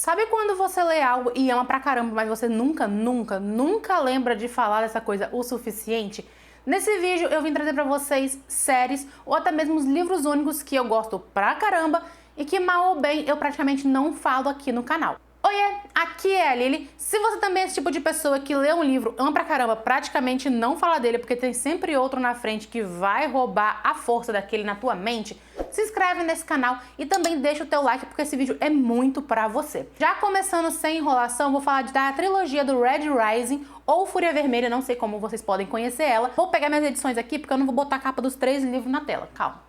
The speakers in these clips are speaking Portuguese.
Sabe quando você lê algo e ama pra caramba, mas você nunca lembra de falar dessa coisa o suficiente? Nesse vídeo eu vim trazer pra vocês séries ou até mesmo os livros únicos que eu gosto pra caramba e que mal ou bem eu praticamente não falo aqui no canal. Oiê, aqui é a Lili. Se você também é esse tipo de pessoa que lê um livro, ama pra caramba, praticamente não fala dele porque tem sempre outro na frente que vai roubar a força daquele na tua mente, se inscreve nesse canal e também deixa o teu like porque esse vídeo é muito pra você. Já começando sem enrolação, vou falar da trilogia do Red Rising ou Fúria Vermelha, não sei como vocês podem conhecer ela. Vou pegar minhas edições aqui porque eu não vou botar a capa dos 3 livros na tela, calma.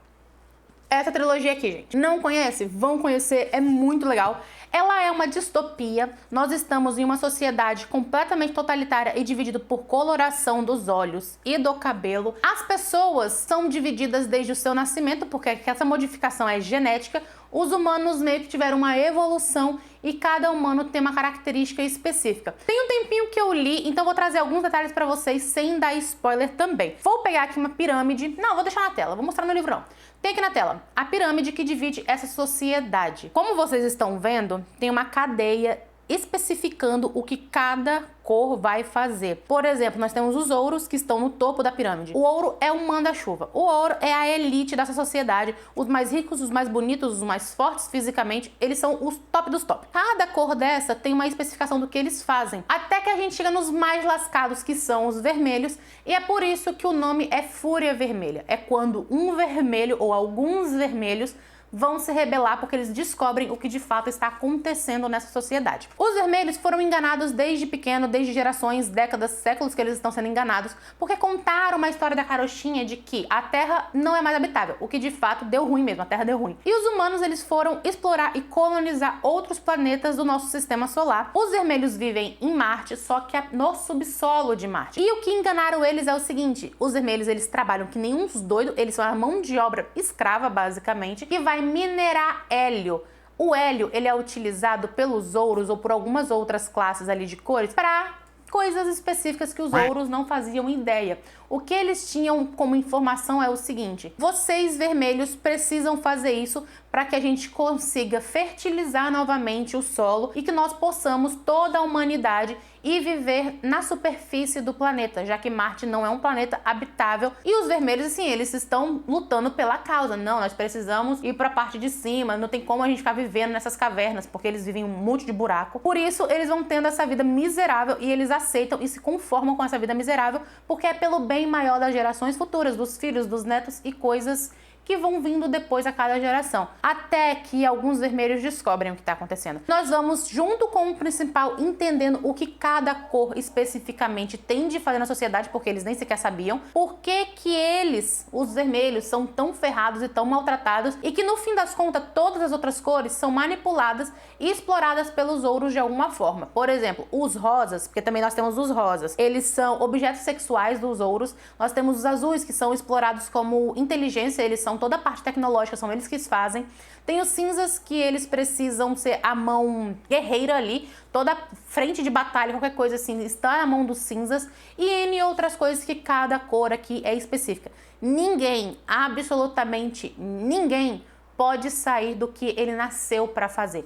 Essa trilogia aqui, gente, não conhece? Vão conhecer, é muito legal. Ela é uma distopia, nós estamos em uma sociedade completamente totalitária e dividida por coloração dos olhos e do cabelo. As pessoas são divididas desde o seu nascimento, porque essa modificação é genética. Os humanos meio que tiveram uma evolução e cada humano tem uma característica específica. Tem um tempinho que eu li, então vou trazer alguns detalhes pra vocês sem dar spoiler também. Vou pegar aqui uma pirâmide, não, vou deixar na tela, vou mostrar no livro não. Tem aqui na tela a pirâmide que divide essa sociedade. Como vocês estão vendo, tem uma cadeia especificando o que cada cor vai fazer. Por exemplo, nós temos os ouros que estão no topo da pirâmide. O ouro é um manda-chuva. O ouro é a elite dessa sociedade. Os mais ricos, os mais bonitos, os mais fortes fisicamente, eles são os top dos top. Cada cor dessa tem uma especificação do que eles fazem. Até que a gente chega nos mais lascados, que são os vermelhos. E é por isso que o nome é Fúria Vermelha. É quando um vermelho ou alguns vermelhos vão se rebelar porque eles descobrem o que de fato está acontecendo nessa sociedade. Os vermelhos foram enganados desde pequeno, desde gerações, décadas, séculos que eles estão sendo enganados, porque contaram uma história da carochinha de que a Terra não é mais habitável, o que de fato deu ruim mesmo, a Terra deu ruim. E os humanos, eles foram explorar e colonizar outros planetas do nosso sistema solar. Os vermelhos vivem em Marte, só que no subsolo de Marte. E o que enganaram eles é o seguinte: os vermelhos, eles trabalham que nem uns doidos, eles são a mão de obra escrava, basicamente, que vai minerar hélio. O hélio, ele é utilizado pelos ouros ou por algumas outras classes ali de cores para coisas específicas que os ouros não faziam ideia. O que eles tinham como informação é o seguinte: vocês vermelhos precisam fazer isso para que a gente consiga fertilizar novamente o solo e que nós possamos, toda a humanidade, ir viver na superfície do planeta, já que Marte não é um planeta habitável. E os vermelhos, assim, eles estão lutando pela causa. Não, nós precisamos ir para a parte de cima, não tem como a gente ficar vivendo nessas cavernas, porque eles vivem um monte de buraco. Por isso, eles vão tendo essa vida miserável e eles aceitam e se conformam com essa vida miserável, porque é pelo bem maior das gerações futuras, dos filhos, dos netos e coisas que vão vindo depois a cada geração, até que alguns vermelhos descobrem o que está acontecendo. Nós vamos, junto com o principal, entendendo o que cada cor especificamente tem de fazer na sociedade, porque eles nem sequer sabiam, por que eles, os vermelhos, são tão ferrados e tão maltratados, e que no fim das contas todas as outras cores são manipuladas e exploradas pelos ouros de alguma forma. Por exemplo, os rosas, porque também nós temos os rosas, eles são objetos sexuais dos ouros. Nós temos os azuis, que são explorados como inteligência, eles são toda a parte tecnológica, são eles que fazem. Tem os cinzas, que eles precisam ser a mão guerreira ali, toda a frente de batalha, qualquer coisa assim, está na mão dos cinzas. E N outras coisas que cada cor aqui é específica. Ninguém, absolutamente ninguém, pode sair do que ele nasceu para fazer.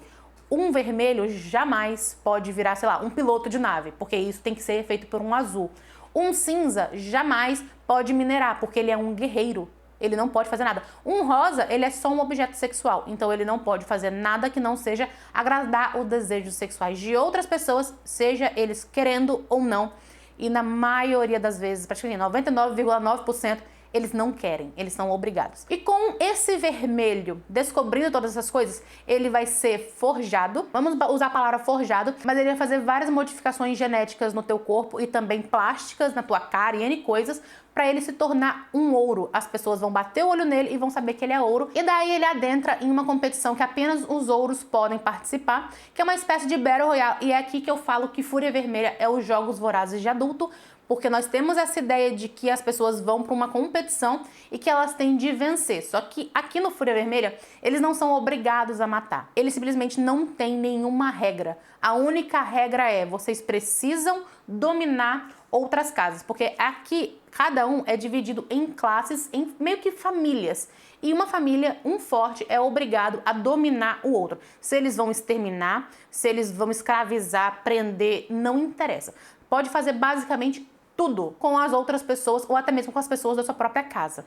Um vermelho jamais pode virar, sei lá, um piloto de nave, porque isso tem que ser feito por um azul. Um cinza jamais pode minerar, porque ele é um guerreiro. Ele não pode fazer nada. Um rosa, ele é só um objeto sexual, então ele não pode fazer nada que não seja agradar os desejos sexuais de outras pessoas, seja eles querendo ou não. E na maioria das vezes, praticamente 99,9%, eles não querem, eles são obrigados. E com esse vermelho descobrindo todas essas coisas, ele vai ser forjado. Vamos usar a palavra forjado, mas ele vai fazer várias modificações genéticas no teu corpo e também plásticas na tua cara e N coisas, para ele se tornar um ouro. As pessoas vão bater o olho nele e vão saber que ele é ouro. E daí ele adentra em uma competição que apenas os ouros podem participar, que é uma espécie de Battle Royale. E é aqui que eu falo que Fúria Vermelha é os Jogos Vorazes de adulto, porque nós temos essa ideia de que as pessoas vão para uma competição e que elas têm de vencer. Só que aqui no Fúria Vermelha, eles não são obrigados a matar. Eles simplesmente não têm nenhuma regra. A única regra é: vocês precisam dominar outras casas, porque aqui cada um é dividido em classes, em meio que famílias. E uma família, um forte, é obrigado a dominar o outro. Se eles vão exterminar, se eles vão escravizar, prender, não interessa. Pode fazer basicamente tudo com as outras pessoas ou até mesmo com as pessoas da sua própria casa.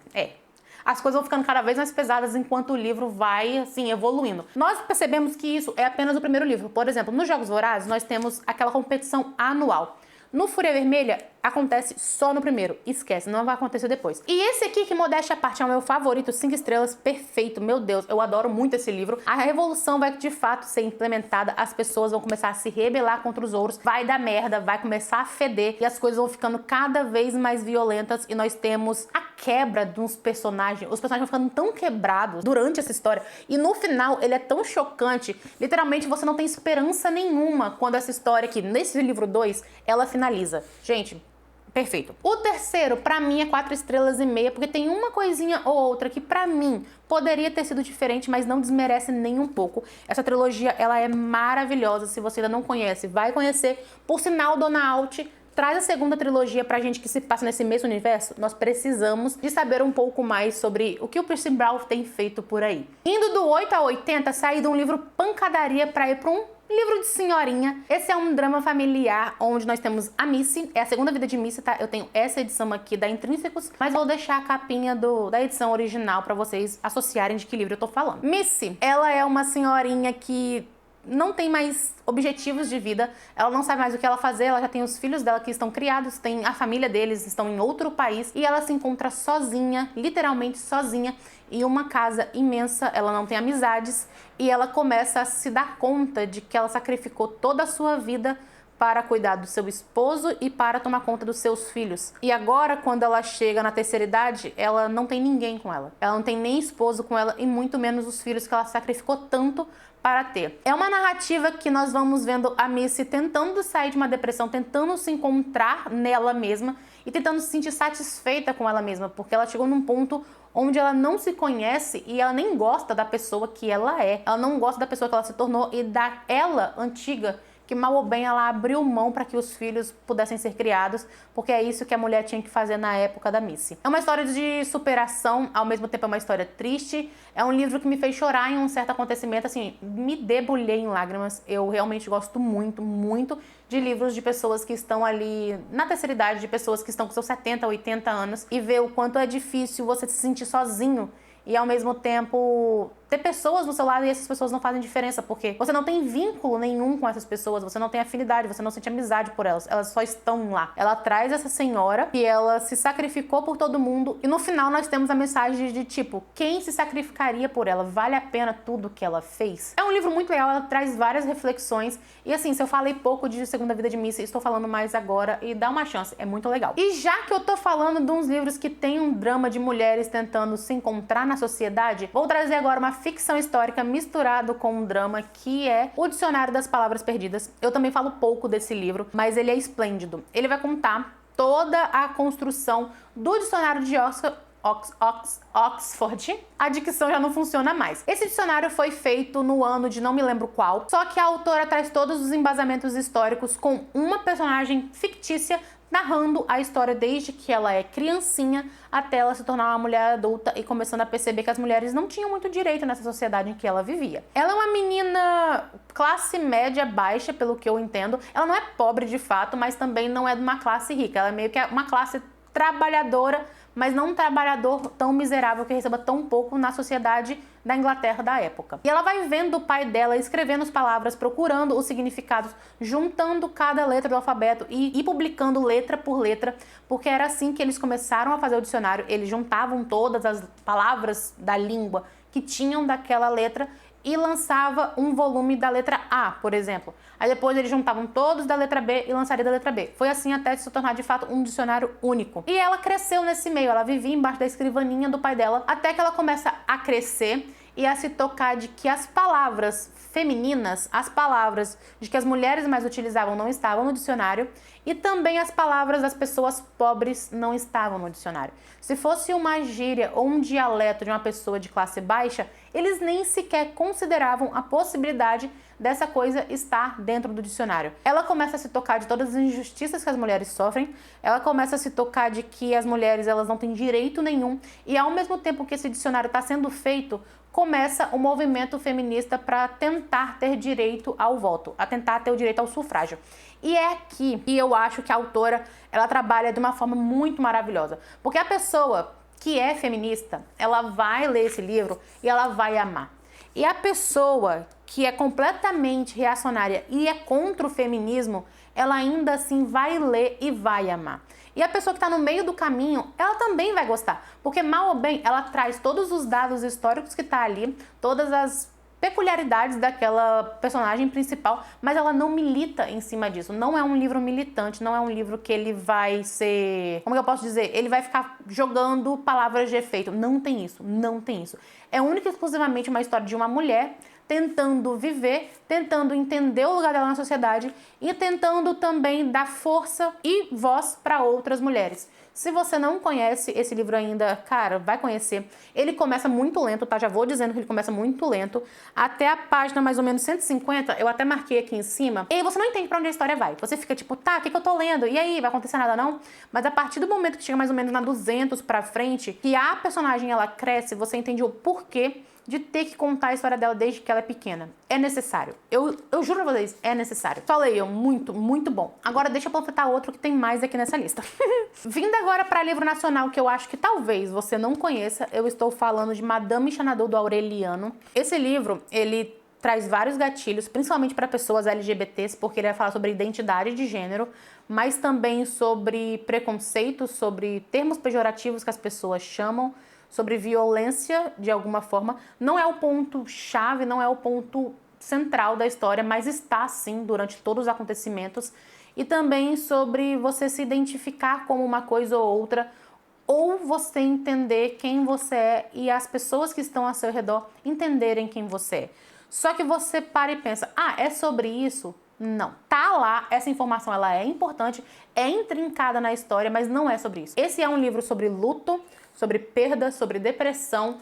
As coisas vão ficando cada vez mais pesadas enquanto o livro vai, assim, evoluindo. Nós percebemos que isso é apenas o primeiro livro. Por exemplo, nos Jogos Vorazes, nós temos aquela competição anual. No Fúria Vermelha, acontece só no primeiro. Esquece, não vai acontecer depois. E esse aqui, que modéstia à parte, é o meu favorito, 5 estrelas, perfeito. Meu Deus, eu adoro muito esse livro. A revolução vai de fato ser implementada, as pessoas vão começar a se rebelar contra os outros, vai dar merda, vai começar a feder e as coisas vão ficando cada vez mais violentas e nós temos a quebra dos personagens. Os personagens vão ficando tão quebrados durante essa história e no final ele é tão chocante, literalmente você não tem esperança nenhuma quando essa história aqui, nesse livro 2, ela finaliza. Gente, perfeito. O terceiro, pra mim, é 4 estrelas e meia, porque tem uma coisinha ou outra que, pra mim, poderia ter sido diferente, mas não desmerece nem um pouco. Essa trilogia, ela é maravilhosa. Se você ainda não conhece, vai conhecer. Por sinal, Dona Alt traz a segunda trilogia pra gente que se passa nesse mesmo universo. Nós precisamos de saber um pouco mais sobre o que o Percy Brown tem feito por aí. Indo do 8 a 80, saí de um livro pancadaria pra ir pra um livro de senhorinha. Esse é um drama familiar onde nós temos a Missy. É a segunda vida de Missy, tá? Eu tenho essa edição aqui da Intrínsecos, mas vou deixar a capinha da edição original pra vocês associarem de que livro eu tô falando. Missy, ela é uma senhorinha que não tem mais objetivos de vida, ela não sabe mais o que ela fazer, ela já tem os filhos dela que estão criados, tem a família deles, estão em outro país e ela se encontra sozinha, literalmente sozinha, em uma casa imensa, ela não tem amizades e ela começa a se dar conta de que ela sacrificou toda a sua vida para cuidar do seu esposo e para tomar conta dos seus filhos. E agora, quando ela chega na terceira idade, ela não tem ninguém com ela. Ela não tem nem esposo com ela e muito menos os filhos que ela sacrificou tanto para ter. É uma narrativa que nós vamos vendo a Missy tentando sair de uma depressão, tentando se encontrar nela mesma e tentando se sentir satisfeita com ela mesma, porque ela chegou num ponto onde ela não se conhece e ela nem gosta da pessoa que ela é. Ela não gosta da pessoa que ela se tornou e da ela antiga, que mal ou bem ela abriu mão para que os filhos pudessem ser criados, porque é isso que a mulher tinha que fazer na época da Missy. É uma história de superação, ao mesmo tempo é uma história triste, é um livro que me fez chorar em um certo acontecimento, assim, me debulhei em lágrimas. Eu realmente gosto muito, muito de livros de pessoas que estão ali na terceira idade, de pessoas que estão com seus 70, 80 anos, e ver o quanto é difícil você se sentir sozinho e ao mesmo tempo ter pessoas no seu lado e essas pessoas não fazem diferença, porque você não tem vínculo nenhum com essas pessoas, você não tem afinidade, você não sente amizade por elas, elas só estão lá. Ela traz essa senhora e ela se sacrificou por todo mundo e no final nós temos a mensagem de tipo, quem se sacrificaria por ela? Vale a pena tudo que ela fez? É um livro muito legal, ela traz várias reflexões e assim, se eu falei pouco de Segunda Vida de Missy, estou falando mais agora e dá uma chance, é muito legal. E já que eu tô falando de uns livros que tem um drama de mulheres tentando se encontrar na sociedade, vou trazer agora uma ficção histórica misturado com um drama que é O Dicionário das Palavras Perdidas. Eu também falo pouco desse livro, mas ele é esplêndido. Ele vai contar toda a construção do dicionário de Oxford. A dicção já não funciona mais. Esse dicionário foi feito no ano de não me lembro qual, só que a autora traz todos os embasamentos históricos com uma personagem fictícia narrando a história desde que ela é criancinha até ela se tornar uma mulher adulta e começando a perceber que as mulheres não tinham muito direito nessa sociedade em que ela vivia. Ela é uma menina classe média baixa, pelo que eu entendo. Ela não é pobre de fato, mas também não é de uma classe rica. Ela é meio que uma classe trabalhadora, mas não um trabalhador tão miserável que receba tão pouco na sociedade da Inglaterra da época. E ela vai vendo o pai dela escrevendo as palavras, procurando os significados, juntando cada letra do alfabeto e publicando letra por letra, porque era assim que eles começaram a fazer o dicionário. Eles juntavam todas as palavras da língua que tinham daquela letra e lançava um volume da letra A, por exemplo. Aí depois eles juntavam todos da letra B e lançaria da letra B. Foi assim até se tornar de fato um dicionário único. E ela cresceu nesse meio, ela vivia embaixo da escrivaninha do pai dela, até que ela começa a crescer e a se tocar de que as palavras femininas, as palavras de que as mulheres mais utilizavam não estavam no dicionário e também as palavras das pessoas pobres não estavam no dicionário. Se fosse uma gíria ou um dialeto de uma pessoa de classe baixa, eles nem sequer consideravam a possibilidade dessa coisa estar dentro do dicionário. Ela começa a se tocar de todas as injustiças que as mulheres sofrem, ela começa a se tocar de que as mulheres elas não têm direito nenhum e ao mesmo tempo que esse dicionário está sendo feito, começa o movimento feminista para tentar ter direito ao voto, a tentar ter o direito ao sufrágio. E é aqui que eu acho que a autora ela trabalha de uma forma muito maravilhosa, porque a pessoa que é feminista, ela vai ler esse livro e ela vai amar. E a pessoa que é completamente reacionária e é contra o feminismo, ela ainda assim vai ler e vai amar. E a pessoa que está no meio do caminho, ela também vai gostar, porque mal ou bem, ela traz todos os dados históricos que está ali, todas as peculiaridades daquela personagem principal, mas ela não milita em cima disso. Não é um livro militante, não é um livro que ele vai ser... Como que eu posso dizer? Ele vai ficar jogando palavras de efeito. Não tem isso, não tem isso. É única e exclusivamente uma história de uma mulher tentando viver, tentando entender o lugar dela na sociedade e tentando também dar força e voz para outras mulheres. Se você não conhece esse livro ainda, cara, vai conhecer. Ele começa muito lento, tá? Já vou dizendo que ele começa muito lento. Até a página mais ou menos 150, eu até marquei aqui em cima. E aí você não entende pra onde a história vai. Você fica tipo, tá, o que eu tô lendo? E aí, vai acontecer nada não? Mas a partir do momento que chega mais ou menos na 200 pra frente, que a personagem ela cresce, você entende o porquê de ter que contar a história dela desde que ela é pequena. É necessário. Eu juro pra vocês, é necessário. Só leiam, muito, muito bom. Agora deixa eu panfletar outro que tem mais aqui nessa lista. Vindo agora para livro nacional que eu acho que talvez você não conheça, eu estou falando de Madame Xanadu, do Aureliano. Esse livro, ele traz vários gatilhos, principalmente para pessoas LGBTs, porque ele vai falar sobre identidade de gênero, mas também sobre preconceitos, sobre termos pejorativos que as pessoas chamam, sobre violência de alguma forma. Não é o ponto-chave, não é o ponto central da história, mas está sim durante todos os acontecimentos. E também sobre você se identificar como uma coisa ou outra, ou você entender quem você é e as pessoas que estão ao seu redor entenderem quem você é. Só que você para e pensa, é sobre isso? Não. Tá lá, essa informação ela é importante, é intrincada na história, mas não é sobre isso. Esse é um livro sobre luto, sobre perda, sobre depressão,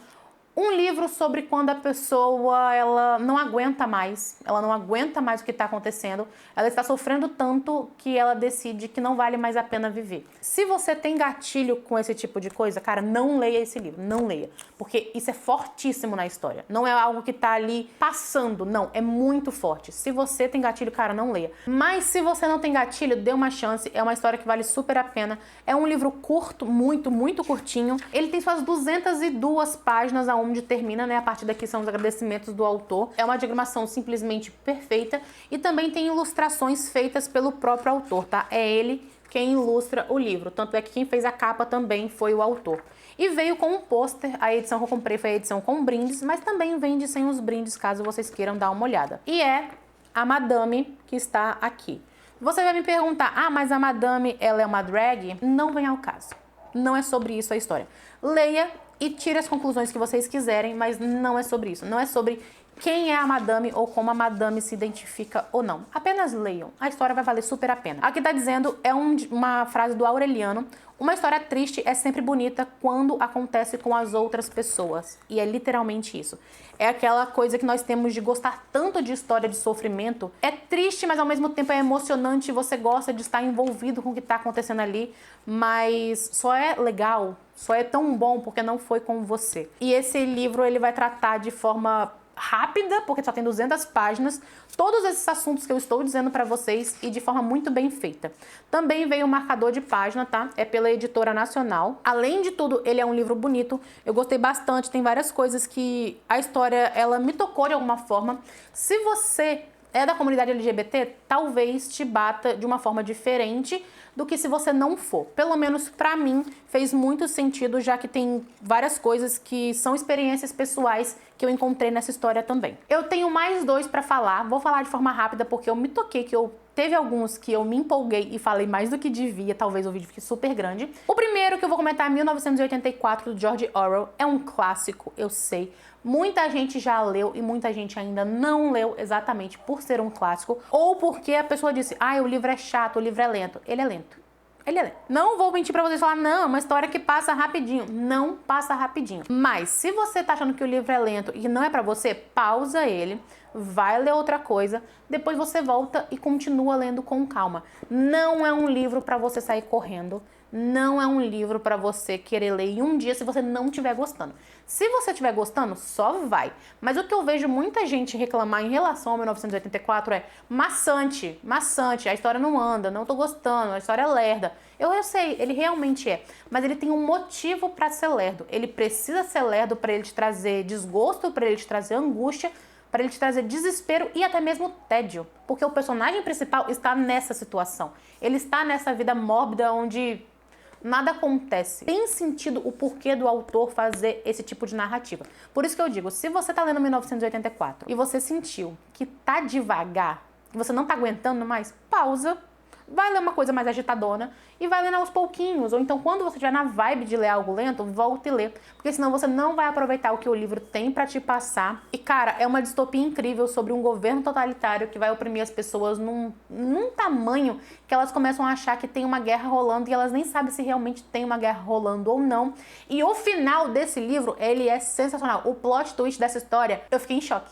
um livro sobre quando a pessoa ela não aguenta mais o que está acontecendo, ela está sofrendo tanto que ela decide que não vale mais a pena viver. Se você tem gatilho com esse tipo de coisa, cara, não leia esse livro, não leia, porque isso é fortíssimo na história, não é algo que tá ali passando, não, é muito forte. Se você tem gatilho, cara, não leia. Mas se você não tem gatilho, dê uma chance, é uma história que vale super a pena, é um livro curto, muito, muito curtinho, ele tem suas 202 páginas onde termina, né? A partir daqui são os agradecimentos do autor. É uma diagramação simplesmente perfeita e também tem ilustrações feitas pelo próprio autor, tá? É ele quem ilustra o livro, tanto é que quem fez a capa também foi o autor. E veio com um pôster, a edição que eu comprei foi a edição com brindes, mas também vende sem os brindes, caso vocês queiram dar uma olhada. E é a Madame que está aqui. Você vai me perguntar, mas a Madame, ela é uma drag? Não vem ao caso. Não é sobre isso a história. Leia e tire as conclusões que vocês quiserem, mas não é sobre isso. Não é sobre quem é a Madame ou como a Madame se identifica ou não. Apenas leiam. A história vai valer super a pena. Aqui tá dizendo, é uma frase do Aureliano, uma história triste é sempre bonita quando acontece com as outras pessoas. E é literalmente isso. É aquela coisa que nós temos de gostar tanto de história de sofrimento. É triste, mas ao mesmo tempo é emocionante. Você gosta de estar envolvido com o que está acontecendo ali. Mas só é legal, só é tão bom porque não foi com você. E esse livro ele vai tratar de forma rápida, porque só tem 200 páginas, todos esses assuntos que eu estou dizendo para vocês e de forma muito bem feita. Também veio um marcador de página, tá? É pela Editora Nacional. Além de tudo, ele é um livro bonito, eu gostei bastante, tem várias coisas que a história, ela me tocou de alguma forma. Se você é da comunidade LGBT, talvez te bata de uma forma diferente do que se você não for. Pelo menos pra mim fez muito sentido, já que tem várias coisas que são experiências pessoais que eu encontrei nessa história também. Eu tenho mais 2 pra falar, vou falar de forma rápida porque eu me toquei que teve alguns que eu me empolguei e falei mais do que devia, talvez o vídeo fique super grande. O primeiro que eu vou comentar é 1984, do George Orwell. É um clássico, eu sei. Muita gente já leu e muita gente ainda não leu exatamente por ser um clássico ou porque a pessoa disse, o livro é chato, o livro é lento. Ele é lento. Ele é lento. Não vou mentir pra vocês e falar, não, é uma história que passa rapidinho. Não passa rapidinho. Mas se você tá achando que o livro é lento e não é pra você, pausa ele, vai ler outra coisa, depois você volta e continua lendo com calma. Não é um livro pra você sair correndo. Não é um livro pra você querer ler em um dia se você não estiver gostando. Se você estiver gostando, só vai. Mas o que eu vejo muita gente reclamar em relação ao 1984 é maçante, a história não anda, não tô gostando, a história é lerda. Eu sei, ele realmente é, mas ele tem um motivo pra ser lerdo. Ele precisa ser lerdo pra ele te trazer desgosto, pra ele te trazer angústia, para ele te trazer desespero e até mesmo tédio. Porque o personagem principal está nessa situação. Ele está nessa vida mórbida onde nada acontece. Tem sentido o porquê do autor fazer esse tipo de narrativa. Por isso que eu digo, se você tá lendo 1984 e você sentiu que tá devagar, que você não tá aguentando mais, pausa, vai ler uma coisa mais agitadona e vai lendo aos pouquinhos. Ou então, quando você estiver na vibe de ler algo lento, volte e lê. Porque senão você não vai aproveitar o que o livro tem pra te passar. E, cara, é uma distopia incrível sobre um governo totalitário que vai oprimir as pessoas num tamanho que elas começam a achar que tem uma guerra rolando e elas nem sabem se realmente tem uma guerra rolando ou não. E o final desse livro, ele é sensacional. O plot twist dessa história, eu fiquei em choque.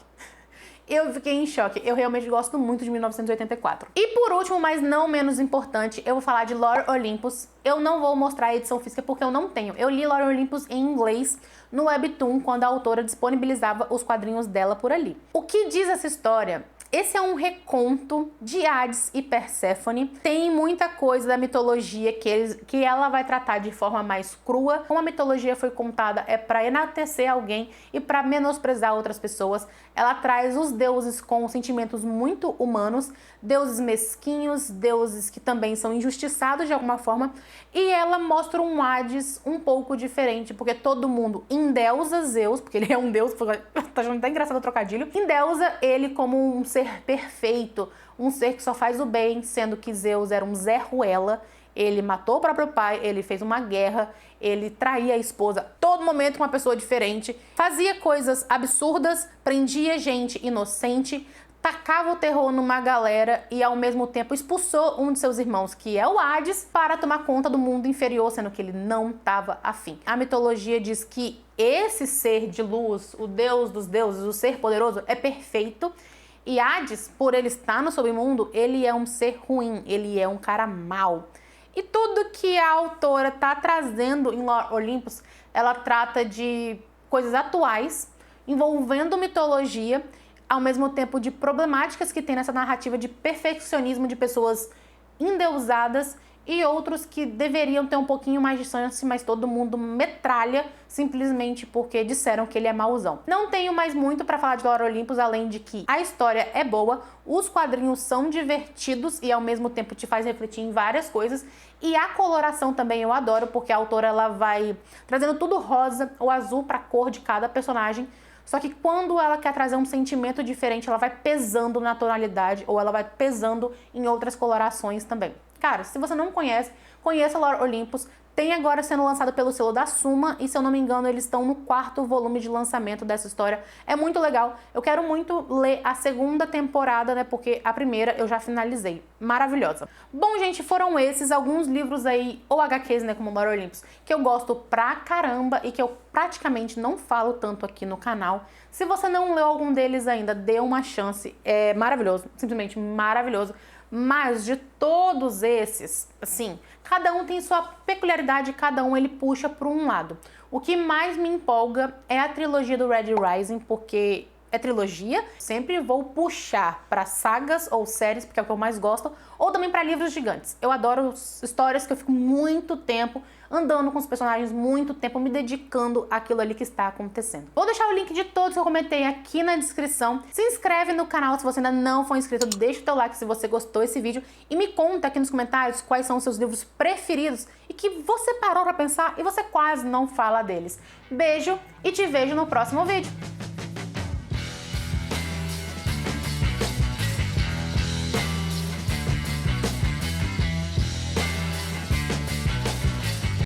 Eu realmente gosto muito de 1984. E por último, mas não menos importante, eu vou falar de Lore Olympus. Eu não vou mostrar a edição física porque eu não tenho. Eu li Lore Olympus em inglês no Webtoon quando a autora disponibilizava os quadrinhos dela por ali. O que diz essa história? Esse é um reconto de Hades e Perséfone. Tem muita coisa da mitologia que ela vai tratar de forma mais crua. Como a mitologia foi contada é para enaltecer alguém e para menosprezar outras pessoas. Ela traz os deuses com sentimentos muito humanos, deuses mesquinhos, deuses que também são injustiçados de alguma forma. E ela mostra um Hades um pouco diferente, porque todo mundo endeusa Zeus, porque ele é um deus, tá achando até engraçado o trocadilho, endeusa ele como um ser perfeito, um ser que só faz o bem, sendo que Zeus era um Zé Ruela. Ele matou o próprio pai, ele fez uma guerra, ele traía a esposa, todo momento com uma pessoa diferente, fazia coisas absurdas, prendia gente inocente, tacava o terror numa galera e ao mesmo tempo expulsou um de seus irmãos, que é o Hades, para tomar conta do mundo inferior, sendo que ele não estava afim. A mitologia diz que esse ser de luz, o deus dos deuses, o ser poderoso, é perfeito. E Hades, por ele estar no submundo, ele é um ser ruim, ele é um cara mau. E tudo que a autora tá trazendo em Lore Olympus, ela trata de coisas atuais, envolvendo mitologia, ao mesmo tempo de problemáticas que tem nessa narrativa de perfeccionismo de pessoas endeusadas e outros que deveriam ter um pouquinho mais de chance, mas todo mundo metralha simplesmente porque disseram que ele é mauzão. Não tenho mais muito para falar de Lore Olympus, além de que a história é boa, os quadrinhos são divertidos e ao mesmo tempo te faz refletir em várias coisas, e a coloração também eu adoro, porque a autora ela vai trazendo tudo rosa ou azul para a cor de cada personagem. Só que quando ela quer trazer um sentimento diferente, ela vai pesando na tonalidade ou ela vai pesando em outras colorações também. Cara, se você não conhece, conheça Lore Olympus. Tem agora sendo lançado pelo selo da Suma e, se eu não me engano, eles estão no 4º volume de lançamento dessa história. É muito legal. Eu quero muito ler a 2ª temporada, né? Porque a primeira eu já finalizei. Maravilhosa. Bom, gente, foram esses alguns livros aí, ou HQs, né? Como Lore Olympus, que eu gosto pra caramba e que eu praticamente não falo tanto aqui no canal. Se você não leu algum deles ainda, dê uma chance. É maravilhoso. Simplesmente maravilhoso. Mas de todos esses, assim, cada um tem sua peculiaridade, cada um ele puxa para um lado. O que mais me empolga é a trilogia do Red Rising, porque é trilogia, sempre vou puxar para sagas ou séries, porque é o que eu mais gosto, ou também para livros gigantes. Eu adoro histórias que eu fico muito tempo andando com os personagens, muito tempo me dedicando àquilo ali que está acontecendo. Vou deixar o link de todos que eu comentei aqui na descrição. Se inscreve no canal se você ainda não for inscrito, deixa o teu like se você gostou desse vídeo e me conta aqui nos comentários quais são os seus livros preferidos e que você parou para pensar e você quase não fala deles. Beijo e te vejo no próximo vídeo.